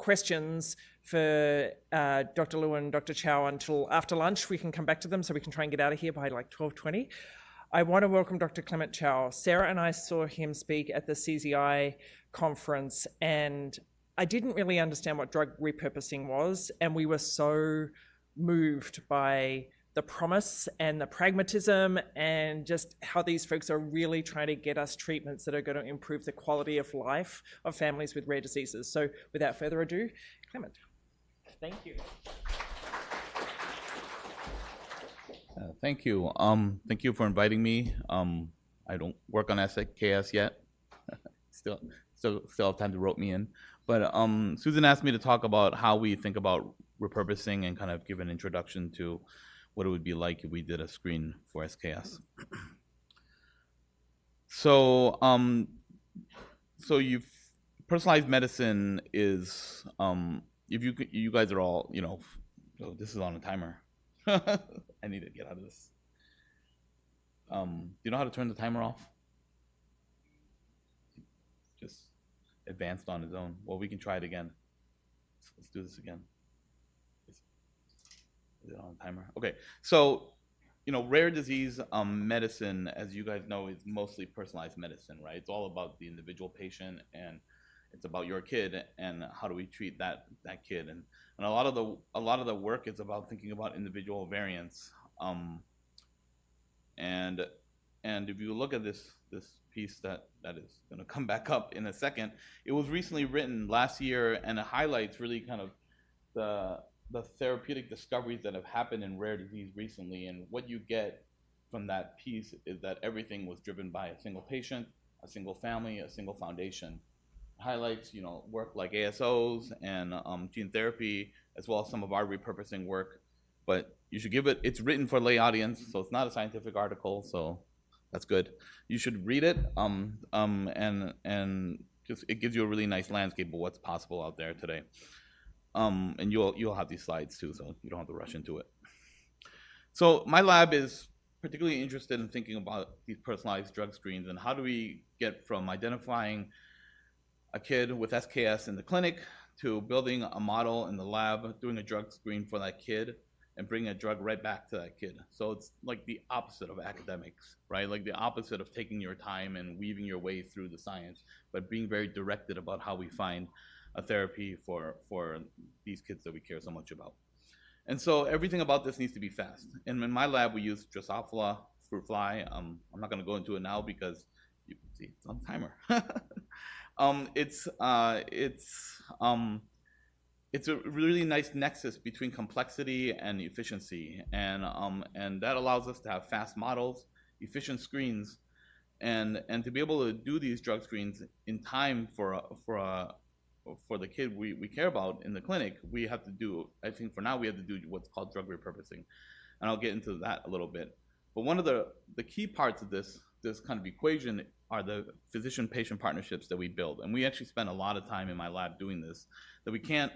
questions for Dr. Liu and Dr. Chow until after lunch. We can come back to them so we can try and get out of here by like 12:20. I want to welcome Dr. Clement Chow. Sarah and I saw him speak at the CZI conference, and I didn't really understand what drug repurposing was, and we were so moved by the promise and the pragmatism and just how these folks are really trying to get us treatments that are going to improve the quality of life of families with rare diseases. So without further ado, Clement. Thank you. Thank you. Thank you for inviting me. I don't work on SKS yet. still have time to rope me in. But Susan asked me to talk about how we think about repurposing and kind of give an introduction to what it would be like if we did a screen for SKS. So you've personalized medicine is if you guys are all oh, this is on a timer. I need to get out of this. Do you know how to turn the timer off? Just advanced on his own. Well, we can try it again. Let's do this again. Is it on a timer? Okay. So, rare disease medicine, as you guys know, is mostly personalized medicine, right? It's all about the individual patient, and it's about your kid and how do we treat that kid. And a lot of the work is about thinking about individual variants. And if you look at this piece that is going to come back up in a second, it was recently written last year, and it highlights really kind of the therapeutic discoveries that have happened in rare disease recently. And what you get from that piece is that everything was driven by a single patient, a single family, a single foundation. Highlights, work like ASOs and gene therapy, as well as some of our repurposing work. But you should give it. It's written for lay audience, so it's not a scientific article. So that's good. You should read it. And just it gives you a really nice landscape of what's possible out there today. And you'll have these slides too, so you don't have to rush into it. So my lab is particularly interested in thinking about these personalized drug screens and how do we get from identifying a kid with SKS in the clinic to building a model in the lab, doing a drug screen for that kid, and bringing a drug right back to that kid. So it's like the opposite of academics, right? Like the opposite of taking your time and weaving your way through the science, but being very directed about how we find a therapy for these kids that we care so much about. And so everything about this needs to be fast. And in my lab, we use drosophila, fruit fly. I'm not gonna go into it now because you can see it's on the timer. It's a really nice nexus between complexity and efficiency, and that allows us to have fast models, efficient screens, and to be able to do these drug screens in time for the kid we care about in the clinic. We have to do, I think for now, we have to do what's called drug repurposing, and I'll get into that a little bit. But one of the key parts of this kind of equation are the physician-patient partnerships that we build. And we actually spend a lot of time in my lab doing this, that we can't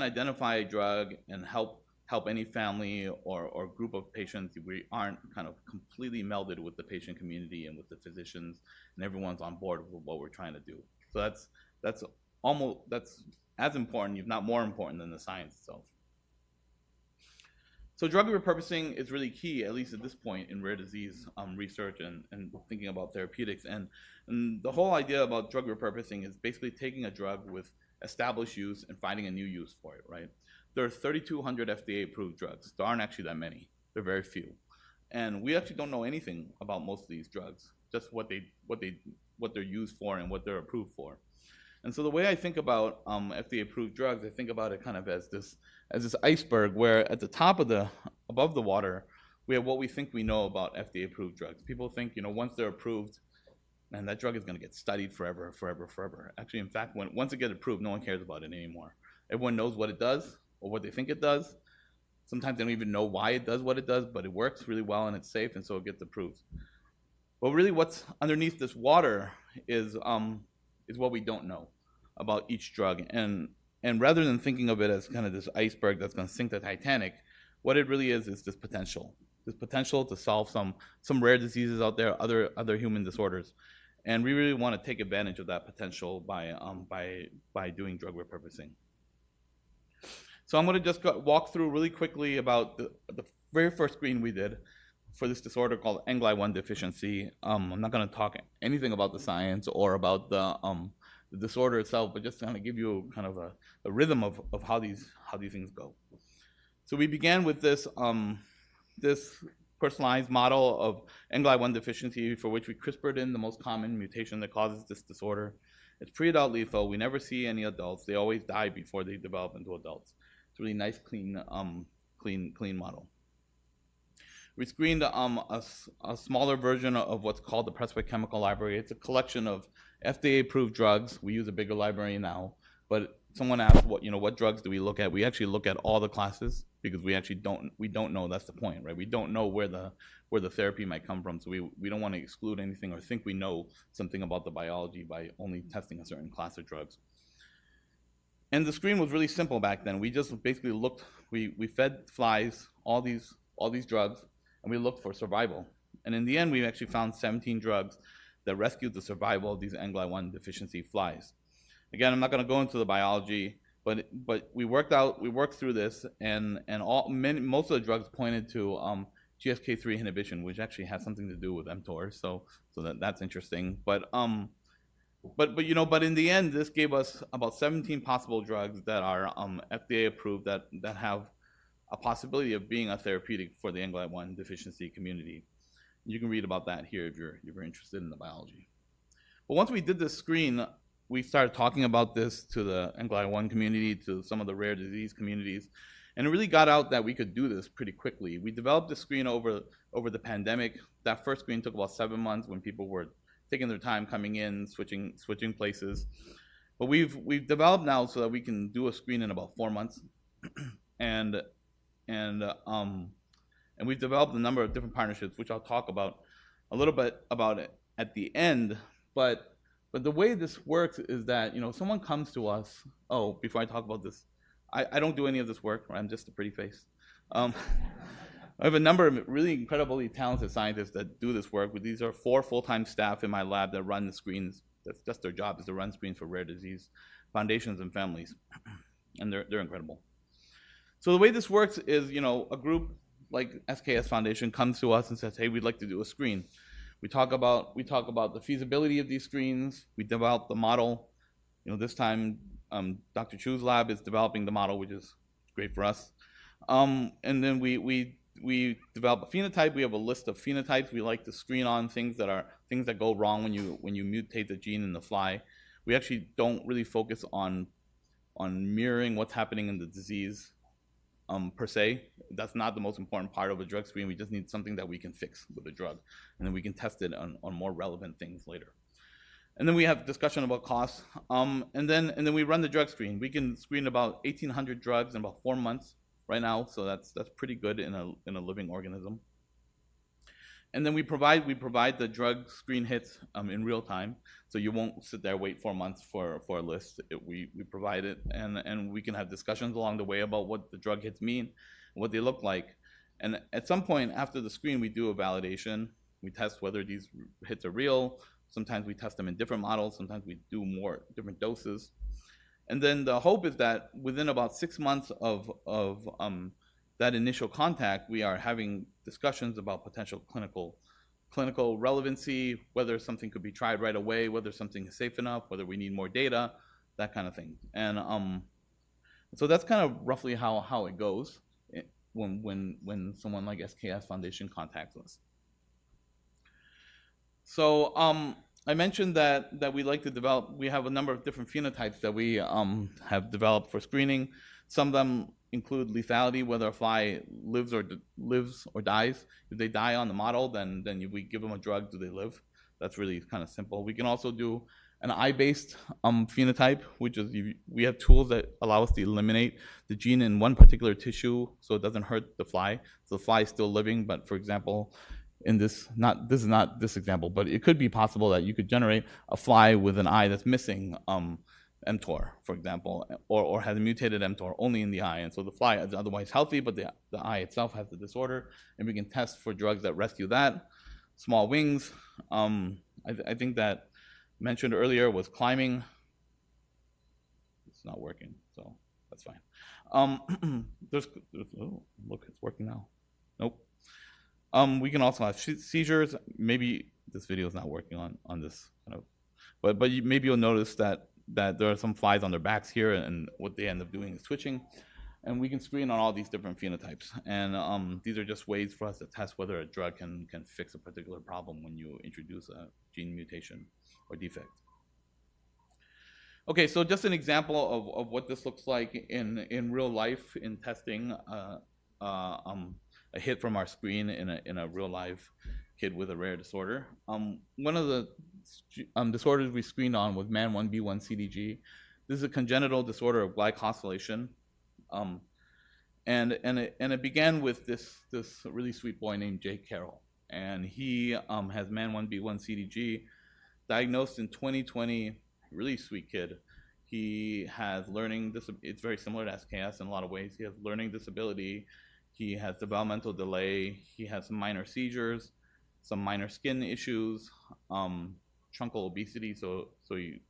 identify a drug and help any family or group of patients if we aren't kind of completely melded with the patient community and with the physicians, and everyone's on board with what we're trying to do. So that's as important, if not more important, than the science itself. So drug repurposing is really key, at least at this point, in rare disease research and thinking about therapeutics. And the whole idea about drug repurposing is basically taking a drug with established use and finding a new use for it, right? There are 3,200 FDA-approved drugs. There aren't actually that many. There are very few. And we actually don't know anything about most of these drugs, just what they're used for and what they're approved for. And so the way I think about FDA-approved drugs, I think about it kind of as this iceberg, where at the top of above the water, we have what we think we know about FDA-approved drugs. People think, once they're approved, man, that drug is going to get studied forever. Actually, in fact, once it gets approved, no one cares about it anymore. Everyone knows what it does or what they think it does. Sometimes they don't even know why it does what it does, but it works really well and it's safe, and so it gets approved. But really, what's underneath this water is what we don't know about each drug. And rather than thinking of it as kind of this iceberg that's going to sink the Titanic, what it really is this potential to solve some rare diseases out there, other human disorders. And we really want to take advantage of that potential by doing drug repurposing. So I'm going to just walk through really quickly about the very first screen we did for this disorder called NGLI1 deficiency. I'm not going to talk anything about the science or about the disorder itself, but just kind of give you kind of a rhythm of how these things go. So we began with this this personalized model of NGLI1 deficiency, for which we CRISPRed in the most common mutation that causes this disorder. It's pre-adult lethal. We never see any adults. They always die before they develop into adults. It's a really nice, clean model. We screened a smaller version of what's called the Pressway Chemical Library. It's a collection of FDA-approved drugs. We use a bigger library now, but someone asked, what drugs do we look at? We actually look at all the classes because we actually don't know. That's the point, right? We don't know where the therapy might come from, so we don't want to exclude anything or think we know something about the biology by only testing a certain class of drugs. And the screen was really simple back then. We just basically looked. We fed flies all these drugs, and we looked for survival. And in the end, we actually found 17 drugs that rescued the survival of these NGLI1 deficiency flies. Again, I'm not going to go into the biology, but we worked through this, and most of the drugs pointed to GSK3 inhibition, which actually has something to do with mTOR. So that's interesting. But in the end, this gave us about 17 possible drugs that are FDA approved that have a possibility of being a therapeutic for the NGLI1 deficiency community. You can read about that here if you're interested in the biology. But once we did this screen, we started talking about this to the NGLI1 community, to some of the rare disease communities, and it really got out that we could do this pretty quickly. We developed the screen over the pandemic. That first screen took about 7 months when people were taking their time coming in, switching places. But we've developed now so that we can do a screen in about 4 months, and we've developed a number of different partnerships, which I'll talk about a little bit about it at the end. But the way this works is that someone comes to us. Oh, before I talk about this, I don't do any of this work. I'm just a pretty face. I have a number of really incredibly talented scientists that do this work. These are 4 full-time staff in my lab that run the screens. That's just their job, is to run screens for rare disease foundations and families, and they're incredible. So the way this works is, a group like SKS Foundation comes to us and says, "Hey, we'd like to do a screen." We talk about the feasibility of these screens. We develop the model. This time, Dr. Chew's lab is developing the model, which is great for us. And then we develop a phenotype. We have a list of phenotypes we like to screen on, things that go wrong when you mutate the gene in the fly. We actually don't really focus on mirroring what's happening in the disease per se. That's not the most important part of a drug screen. We just need something that we can fix with a drug, and then we can test it on more relevant things later. And then we have discussion about costs, and then we run the drug screen. We can screen about 1,800 drugs in about 4 months right now, so that's pretty good in a living organism. And then we provide the drug screen hits in real time, so you won't sit there wait 4 months for a list. We provide it, and we can have discussions along the way about what the drug hits mean, what they look like. And at some point after the screen, we do a validation. We test whether these hits are real. Sometimes we test them in different models. Sometimes we do more different doses. And then the hope is that within about 6 months of that initial contact, we are having discussions about potential clinical relevancy, whether something could be tried right away, whether something is safe enough, whether we need more data, that kind of thing. And so that's kind of roughly how it goes when someone like SKS Foundation contacts us. So I mentioned that we like to develop. We have a number of different phenotypes that we have developed for screening. Some of them include lethality, whether a fly lives or dies. If they die on the model, then if we give them a drug, do they live? That's really kind of simple. We can also do an eye-based phenotype, which is we have tools that allow us to eliminate the gene in one particular tissue so it doesn't hurt the fly. So the fly is still living, but for example, this is not this example, but it could be possible that you could generate a fly with an eye that's missing mTOR, for example, or has a mutated mTOR only in the eye. And so the fly is otherwise healthy, but the eye itself has the disorder, and we can test for drugs that rescue that. Small wings, I think that mentioned earlier was climbing. It's not working, so that's fine. Oh, look, it's working now. Nope. We can also have seizures. Maybe this video is not working on this kind of, but maybe you'll notice that there are some flies on their backs here, and what they end up doing is twitching. And we can screen on all these different phenotypes. And these are just ways for us to test whether a drug can fix a particular problem when you introduce a gene mutation or defect. Okay, so just an example of what this looks like in real life in testing a hit from our screen in a real live kid with a rare disorder. One of the disorders we screened on was MAN1B1-CDG. This is a congenital disorder of glycosylation. And it began with this really sweet boy named Jake Carroll, and he has MAN1B1-CDG, diagnosed in 2020. Really sweet kid. He has learning it's very similar to SKS in a lot of ways. He has learning disability. He has developmental delay. He has some minor seizures, some minor skin issues, truncal obesity. So he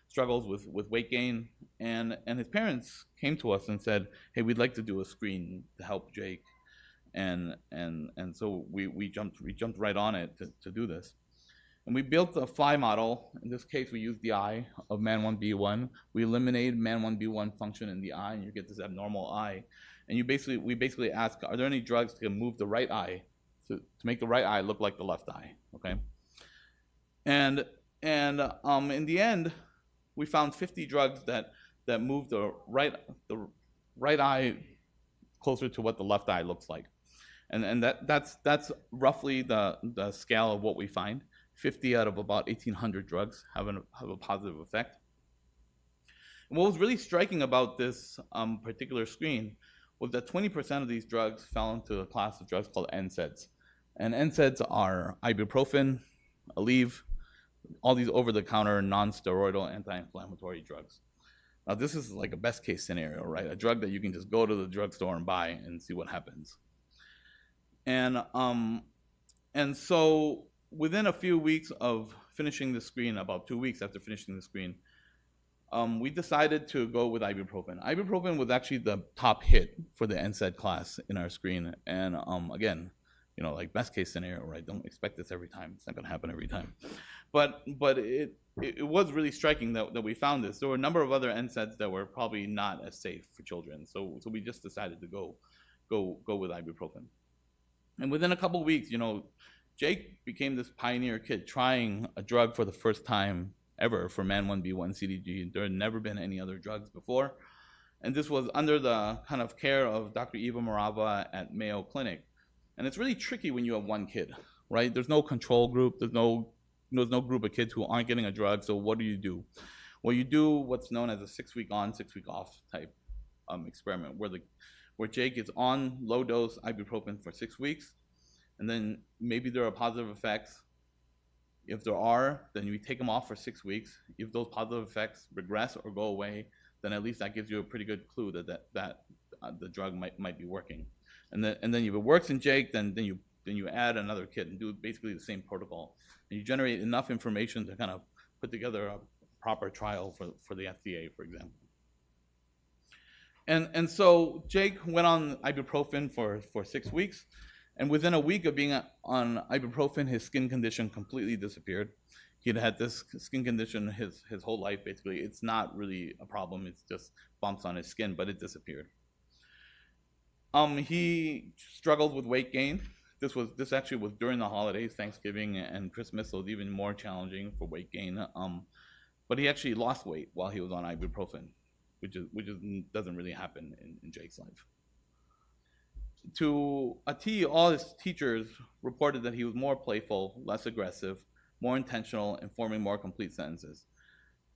struggles with weight gain, and his parents came to us and said, "Hey, we'd like to do a screen to help Jake," and so we jumped right on it to do this, and we built a fly model. In this case, we used the eye of MAN1B1. We eliminated MAN1B1 function in the eye, and you get this abnormal eye. And we basically ask, are there any drugs to move the right eye to make the right eye look like the left eye? Okay, and in the end, we found 50 drugs that move the right eye closer to what the left eye looks like, and that's roughly the scale of what we find. 50 out of about 1,800 drugs have a positive effect. And what was really striking about this particular screen was that 20% of these drugs fell into a class of drugs called NSAIDs, and NSAIDs are ibuprofen, Aleve, all these over-the-counter non-steroidal anti-inflammatory drugs. Now, this is like a best-case scenario, right? A drug that you can just go to the drugstore and buy and see what happens. And so within a few weeks of finishing the screen, about 2 weeks after finishing the screen, we decided to go with ibuprofen. Ibuprofen was actually the top hit for the NSAID class in our screen. And again, like best case scenario, right? Don't expect this every time. It's not going to happen every time. But it was really striking that we found this. There were a number of other NSAIDs that were probably not as safe for children. So we just decided to go with ibuprofen. And within a couple of weeks, Jake became this pioneer kid trying a drug for the first time ever for MAN1B1-CDG. There had never been any other drugs before. And this was under the kind of care of Dr. Eva Morava at Mayo Clinic. And it's really tricky when you have one kid, right? There's no control group. There's no group of kids who aren't getting a drug. So what do? Well, you do what's known as a 6-week on, 6-week off type experiment, where Jake is on low dose ibuprofen for 6 weeks, and then maybe there are positive effects. If there are, then you take them off for 6 weeks. If those positive effects regress or go away, then at least that gives you a pretty good clue that the drug might be working. And then if it works in Jake, then you add another kid and do basically the same protocol, and you generate enough information to kind of put together a proper trial for the FDA, for example. And so Jake went on ibuprofen for 6 weeks, and within a week of being on ibuprofen, his skin condition completely disappeared. He'd had this skin condition his whole life, basically. It's not really a problem. It's just bumps on his skin, but it disappeared. He struggled with weight gain. This actually was during the holidays, Thanksgiving and Christmas, so it was even more challenging for weight gain. But he actually lost weight while he was on ibuprofen, which doesn't really happen in Jake's life. To a T, all his teachers reported that he was more playful, less aggressive, more intentional, and forming more complete sentences.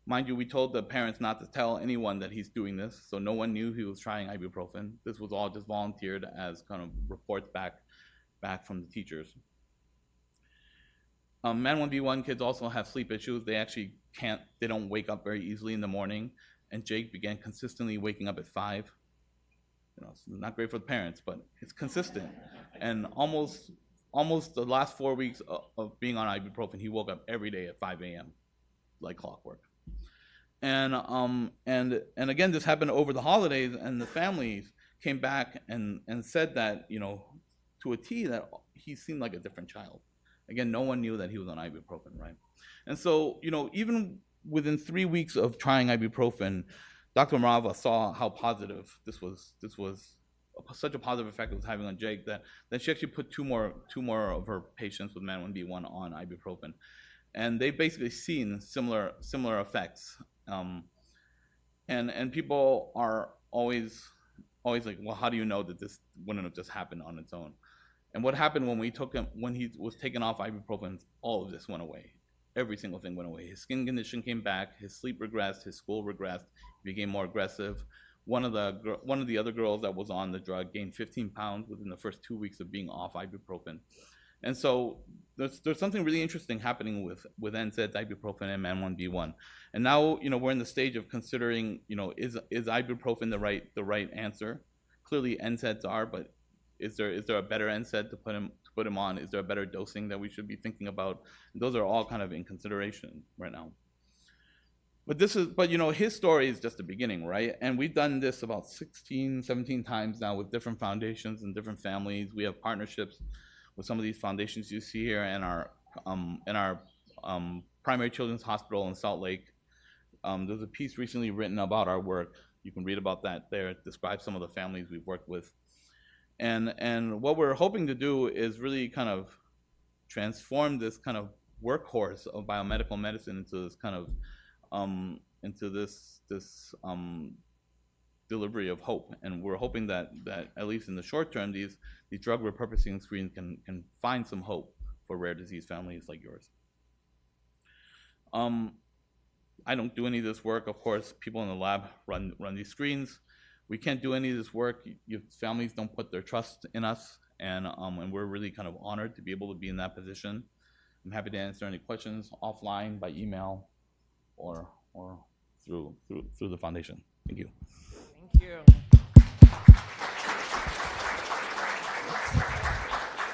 Mind you, we told the parents not to tell anyone that he's doing this, so no one knew he was trying ibuprofen. This was all just volunteered as kind of reports back from the teachers. MAN1B1 kids also have sleep issues. They don't wake up very easily in the morning, and Jake began consistently waking up at 5. It's not great for the parents, but it's consistent. And almost the last 4 weeks of being on ibuprofen, he woke up every day at 5 a.m. like clockwork. And again, this happened over the holidays, and the families came back and said that, to a T, that he seemed like a different child. Again, no one knew that he was on ibuprofen, right? And so, even within 3 weeks of trying ibuprofen, Dr. Marava saw how positive this was such a positive effect it was having on Jake, that she actually put two more of her patients with MAN1B1 on ibuprofen, and they've basically seen similar effects. And people are always like, well, how do you know that this wouldn't have just happened on its own? And what happened when he was taken off ibuprofen, all of this went away. Every single thing went away. His skin condition came back. His sleep regressed. His school regressed. He became more aggressive. One of the other girls that was on the drug gained 15 pounds within the first 2 weeks of being off ibuprofen. And so there's something really interesting happening with NSAIDs, ibuprofen, and MAN1B1. And now, we're in the stage of considering, is ibuprofen the right answer? Clearly NSAIDs are, but is there a better NSAID to put him on? Is there a better dosing that we should be thinking about? And those are all kind of in consideration right now. But his story is just the beginning, right? And we've done this about 16, 17 times now with different foundations and different families. We have partnerships with some of these foundations you see here, and our primary children's hospital in Salt Lake. There's a piece recently written about our work. You can read about that there. It describes some of the families we've worked with. And what we're hoping to do is really kind of transform this kind of workhorse of biomedical medicine into this kind of delivery of hope. And we're hoping that at least in the short term, these drug repurposing screens can find some hope for rare disease families like yours. I don't do any of this work. Of course, people in the lab run these screens. We can't do any of this work. Your families don't put their trust in us, and we're really kind of honored to be able to be in that position. I'm happy to answer any questions offline, by email, or through the foundation. Thank you. Thank you.